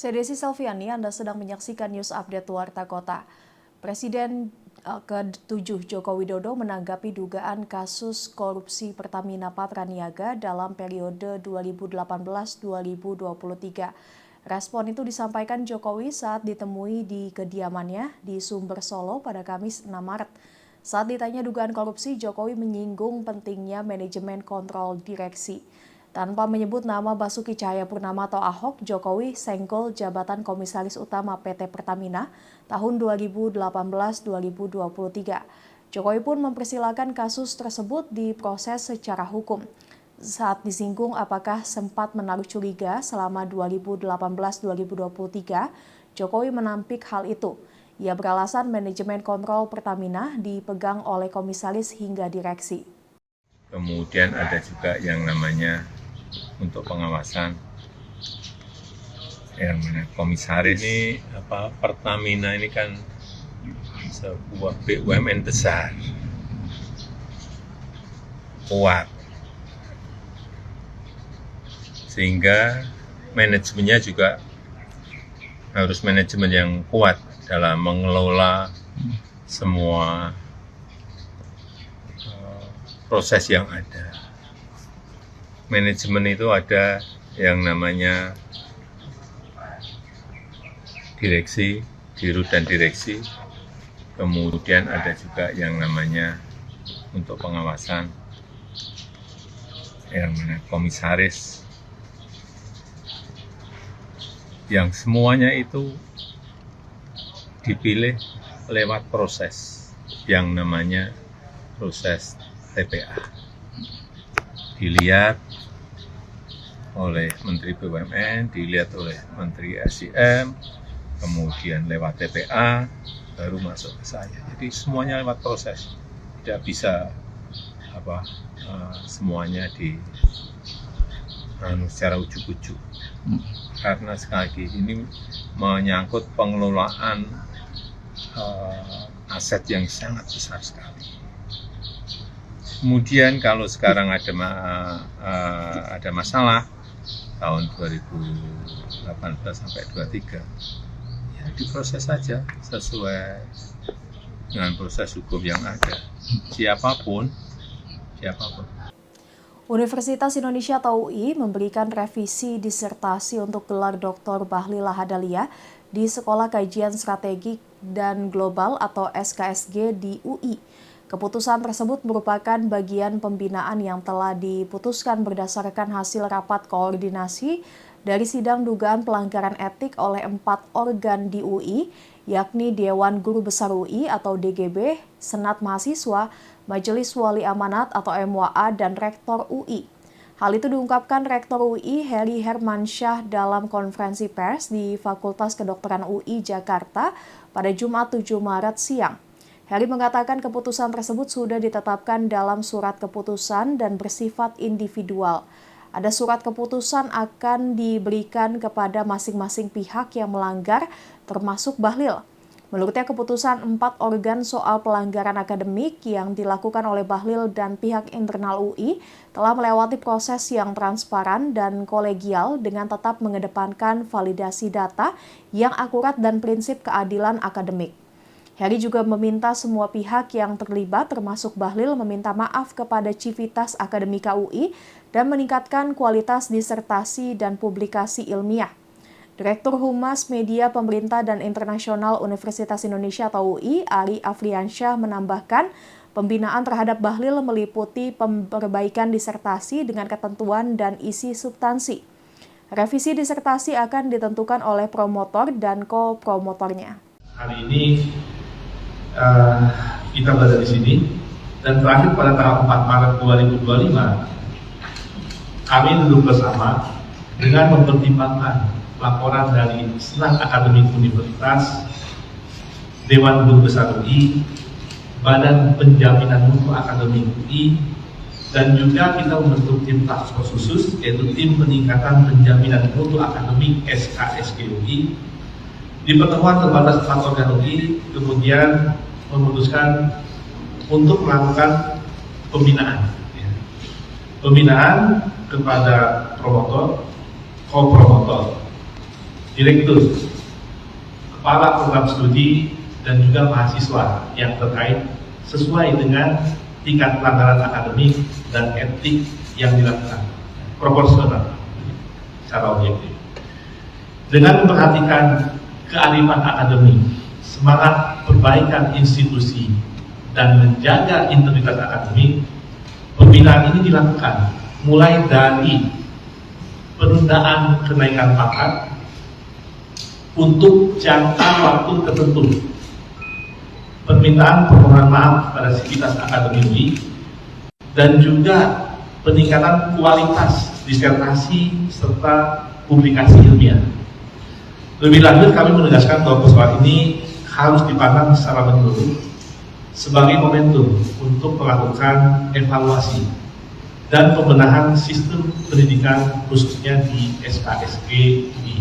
Saya Desi Selviani, Anda sedang menyaksikan News Update Warta Kota. Presiden ke-7 Joko Widodo menanggapi dugaan kasus korupsi Pertamina Patraniaga dalam periode 2018-2023. Respon itu disampaikan Jokowi saat ditemui di kediamannya di Sumber Solo pada Kamis 6 Maret. Saat ditanya dugaan korupsi, Jokowi menyinggung pentingnya manajemen kontrol direksi. Tanpa menyebut nama Basuki Cahayapurnama atau Ahok, Jokowi senggol jabatan Komisaris Utama PT Pertamina tahun 2018-2023. Jokowi pun mempersilahkan kasus tersebut diproses secara hukum. Saat disinggung apakah sempat menaruh curiga selama 2018-2023, Jokowi menampik hal itu. Ia beralasan manajemen kontrol Pertamina dipegang oleh komisaris hingga direksi. Kemudian ada juga yang namanya untuk pengawasan yang mana komisaris ini Pertamina ini kan sebuah BUMN besar, kuat, sehingga manajemennya juga harus manajemen yang kuat dalam mengelola semua proses yang ada. Manajemen itu ada yang namanya direksi, dirut dan direksi, kemudian ada juga yang namanya untuk pengawasan, yang mana komisaris, yang semuanya itu dipilih lewat proses yang namanya proses TPA. Dilihat oleh Menteri BUMN, dilihat oleh Menteri SDM, kemudian lewat TPA, baru masuk ke saya. Jadi semuanya lewat proses, tidak bisa semuanya secara ujuk-ujuk. Karena sekali lagi ini menyangkut pengelolaan aset yang sangat besar sekali. Kemudian kalau sekarang ada masalah tahun 2018 sampai 2023, ya diproses saja sesuai dengan proses hukum yang ada. Siapapun. Universitas Indonesia atau UI memberikan revisi disertasi untuk gelar Dr. Bahlil Lahadalia di Sekolah Kajian Strategik dan Global atau SKSG di UI. Keputusan tersebut merupakan bagian pembinaan yang telah diputuskan berdasarkan hasil rapat koordinasi dari sidang dugaan pelanggaran etik oleh 4 organ di UI, yakni Dewan Guru Besar UI atau DGB, Senat Mahasiswa, Majelis Wali Amanat atau MWA, dan Rektor UI. Hal itu diungkapkan Rektor UI Heri Hermansyah dalam konferensi pers di Fakultas Kedokteran UI Jakarta pada Jumat 7 Maret siang. Heri mengatakan keputusan tersebut sudah ditetapkan dalam surat keputusan dan bersifat individual. Ada surat keputusan akan diberikan kepada masing-masing pihak yang melanggar, termasuk Bahlil. Menurutnya keputusan 4 organ soal pelanggaran akademik yang dilakukan oleh Bahlil dan pihak internal UI telah melewati proses yang transparan dan kolegial dengan tetap mengedepankan validasi data yang akurat dan prinsip keadilan akademik. Heri juga meminta semua pihak yang terlibat termasuk Bahlil meminta maaf kepada Civitas Akademika UI dan meningkatkan kualitas disertasi dan publikasi ilmiah. Direktur Humas Media Pemerintah dan Internasional Universitas Indonesia atau UI, Ari Afriansyah menambahkan, pembinaan terhadap Bahlil meliputi perbaikan disertasi dengan ketentuan dan isi substansi. Revisi disertasi akan ditentukan oleh promotor dan ko-promotornya. Hari ini kita berada di sini dan terakhir pada tanggal 4 Maret 2025 kami duduk bersama dengan mempertimbangkan laporan dari Senat Akademik Universitas, Dewan Guru Besar UI, Badan Penjaminan Mutu Akademik UI, dan juga kita membentuk tim task force khusus yaitu tim peningkatan penjaminan mutu akademik SKSG UI. Di pertemuan terbatas 4 organ UI kemudian memutuskan untuk melakukan pembinaan. Pembinaan kepada promotor, ko-promotor, direktur, kepala program studi, dan juga mahasiswa yang terkait sesuai dengan tingkat pelanggaran akademik dan etik yang dilakukan, proporsional secara objektif. Dengan memperhatikan kearifan akademik, semangat perbaikan institusi, dan menjaga integritas akademik, pembinaan ini dilakukan mulai dari penundaan kenaikan pangkat untuk jangka waktu tertentu, permintaan permohonan maaf pada sivitas akademik, dan juga peningkatan kualitas disertasi serta publikasi ilmiah. Lebih lanjut, kami menegaskan bahwa persoalan ini harus dipandang secara menyeluruh sebagai momentum untuk melakukan evaluasi dan pembenahan sistem pendidikan khususnya di SKSG UI.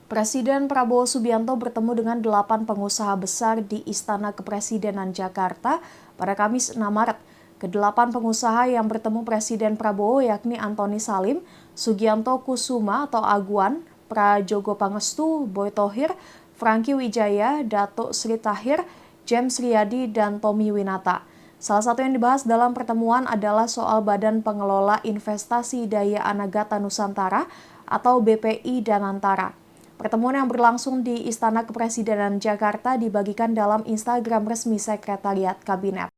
Presiden Prabowo Subianto bertemu dengan 8 pengusaha besar di Istana Kepresidenan Jakarta pada Kamis 6 Maret. Ke-8 pengusaha yang bertemu Presiden Prabowo yakni Antoni Salim, Sugianto Kusuma atau Aguan, Prajogo Pangestu, Boy Thohir, Franky Wijaya, Datuk Sri Tahir, James Riyadi, dan Tommy Winata. Salah satu yang dibahas dalam pertemuan adalah soal Badan Pengelola Investasi Daya Anagata Nusantara atau BPI Danantara. Pertemuan yang berlangsung di Istana Kepresidenan Jakarta dibagikan dalam Instagram resmi Sekretariat Kabinet.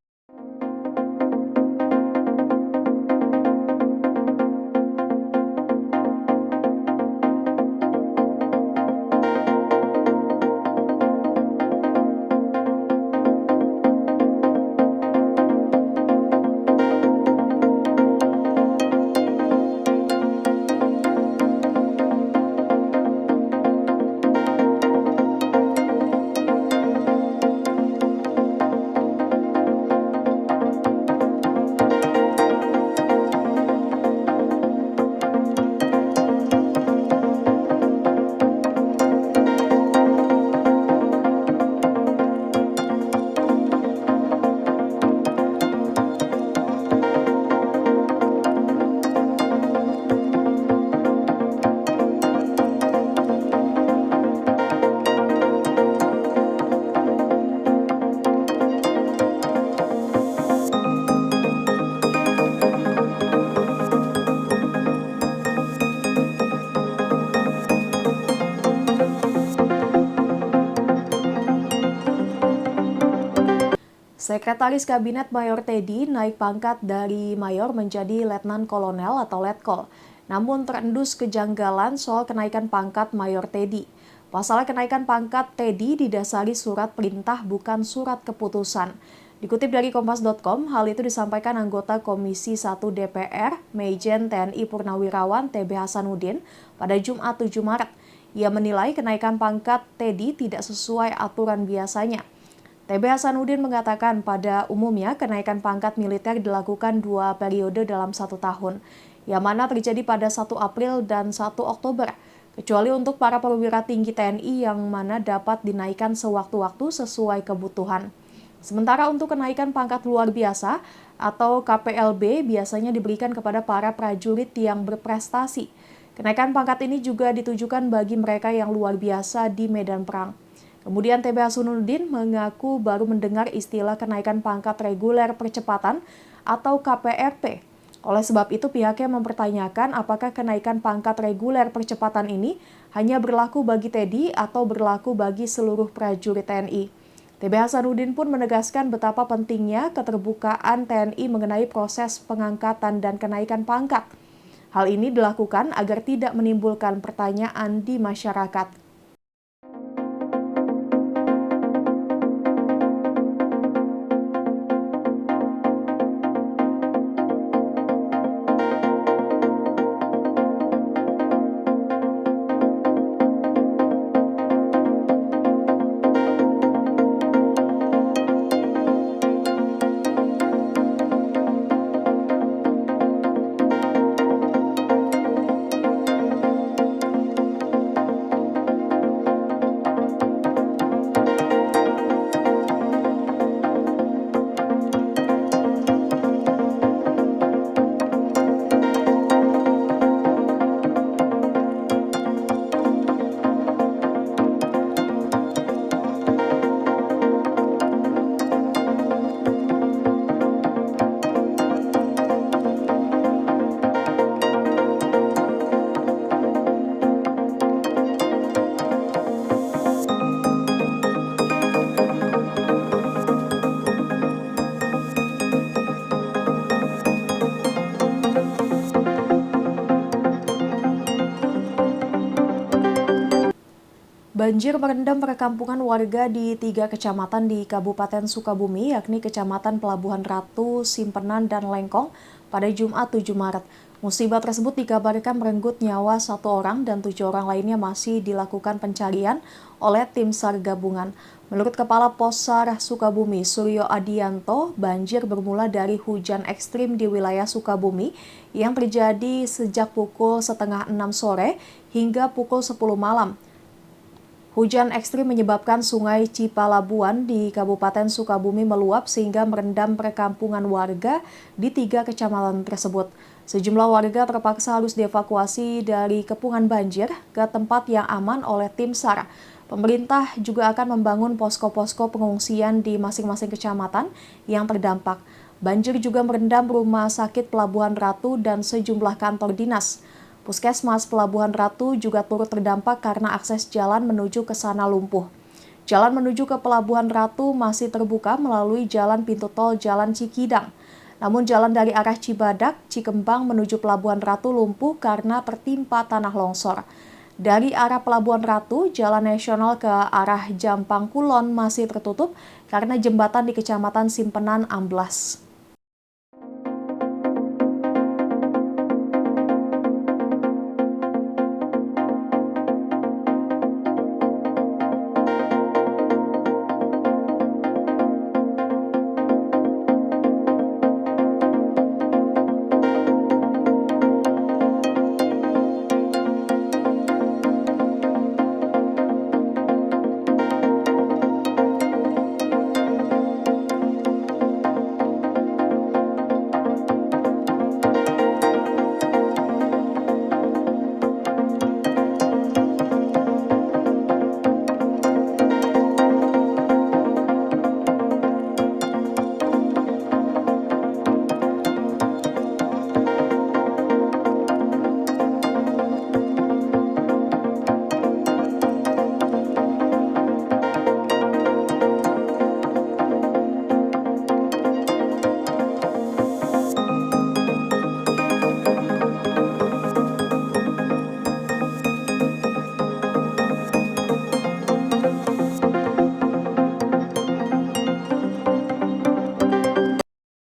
Sekretaris Kabinet Mayor Teddy naik pangkat dari Mayor menjadi Letnan Kolonel atau Letkol. Namun terendus kejanggalan soal kenaikan pangkat Mayor Teddy. Pasalnya kenaikan pangkat Teddy didasari surat perintah bukan surat keputusan. Dikutip dari Kompas.com, hal itu disampaikan anggota Komisi 1 DPR, Meijen TNI Purnawirawan TB Hasanuddin pada Jumat 7 Maret. Ia menilai kenaikan pangkat Teddy tidak sesuai aturan biasanya. TB Hasanuddin mengatakan pada umumnya kenaikan pangkat militer dilakukan 2 periode dalam 1 tahun, yang mana terjadi pada 1 April dan 1 Oktober, kecuali untuk para perwira tinggi TNI yang mana dapat dinaikkan sewaktu-waktu sesuai kebutuhan. Sementara untuk kenaikan pangkat luar biasa atau KPLB biasanya diberikan kepada para prajurit yang berprestasi. Kenaikan pangkat ini juga ditujukan bagi mereka yang luar biasa di medan perang. Kemudian TB Hasanuddin mengaku baru mendengar istilah kenaikan pangkat reguler percepatan atau KPRP. Oleh sebab itu pihaknya mempertanyakan apakah kenaikan pangkat reguler percepatan ini hanya berlaku bagi Teddy atau berlaku bagi seluruh prajurit TNI. TB Hasanuddin pun menegaskan betapa pentingnya keterbukaan TNI mengenai proses pengangkatan dan kenaikan pangkat. Hal ini dilakukan agar tidak menimbulkan pertanyaan di masyarakat. Banjir merendam perkampungan warga di 3 kecamatan di Kabupaten Sukabumi, yakni Kecamatan Pelabuhan Ratu, Simpenan, dan Lengkong pada Jumat 7 Maret. Musibah tersebut dikabarkan merenggut nyawa 1 orang dan 7 orang lainnya masih dilakukan pencarian oleh tim SAR gabungan. Menurut Kepala Possar Sukabumi, Suryo Adianto, banjir bermula dari hujan ekstrim di wilayah Sukabumi yang terjadi sejak pukul setengah 6 sore hingga pukul 10 malam. Hujan ekstrim menyebabkan Sungai Cipalabuan di Kabupaten Sukabumi meluap sehingga merendam perkampungan warga di 3 kecamatan tersebut. Sejumlah warga terpaksa harus dievakuasi dari kepungan banjir ke tempat yang aman oleh tim SAR. Pemerintah juga akan membangun posko-posko pengungsian di masing-masing kecamatan yang terdampak. Banjir juga merendam Rumah Sakit Pelabuhan Ratu dan sejumlah kantor dinas. Puskesmas Pelabuhan Ratu juga turut terdampak karena akses jalan menuju ke sana lumpuh. Jalan menuju ke Pelabuhan Ratu masih terbuka melalui jalan pintu tol Jalan Cikidang. Namun jalan dari arah Cibadak, Cikembang menuju Pelabuhan Ratu lumpuh karena tertimpa tanah longsor. Dari arah Pelabuhan Ratu, jalan nasional ke arah Jampang Kulon masih tertutup karena jembatan di Kecamatan Simpenan amblas.